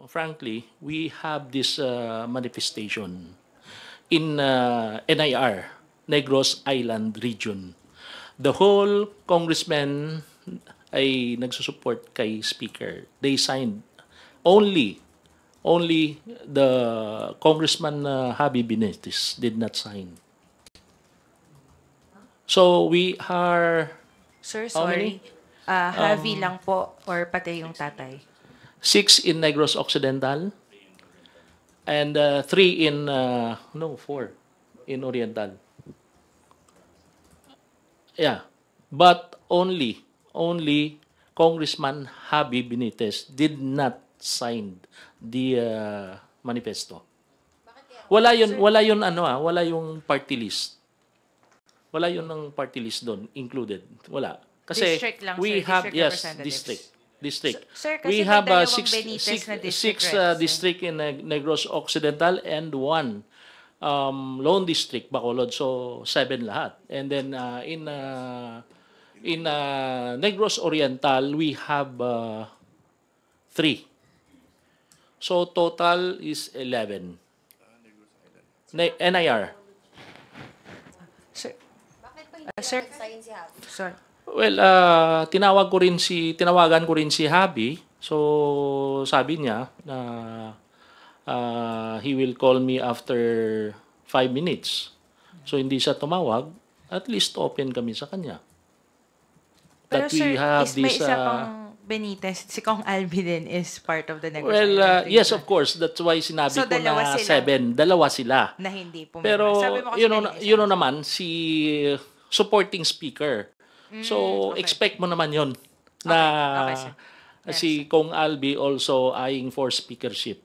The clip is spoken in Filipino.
frankly, we have this manifestation in NIR, Negros Island Region. The whole congressman ay nagsusupport kay Speaker. They signed only the Congressman Javi Benitez did not sign. So we are Sir, how many? sorry. Javi lang po or pati yung tatay? 6 in Negros Occidental and 3 in 4 in Oriental. Yeah, but only Congressman Javi Benitez did not sign the manifesto. Wala yun wala yung party list. Wala yun ng party list doon included. Wala. Kasi District lang, we sir. have District district. Sir, kasi We may have dalawang Benitez na district six reps, district in Negros Occidental and 1 lone district Bacolod, so 7 lahat. And then in Negros Oriental we have 3. So total is 11. NIR. Sir, Bakit po hindi sir, nag-sign si Javi? sorry. Well, tinawagan ko rin si Javi. So sabi niya na he will call me after 5 minutes. So hindi siya tumawag, at least open kami sa kanya. Pero That sir, we have may this isa pang Benitez, si Kong Albi din is part of the Negros well, Island yes, Region of course. That's why sinabi So, ko dalawa na sila. 7. Dalawa sila. na hindi pumirma. Pero Sabi mo kasi kanina isa. you know naman si supporting speaker. So okay. expect mo naman 'yon na Okay, sir. si Kong Albi also eyeing for speakership.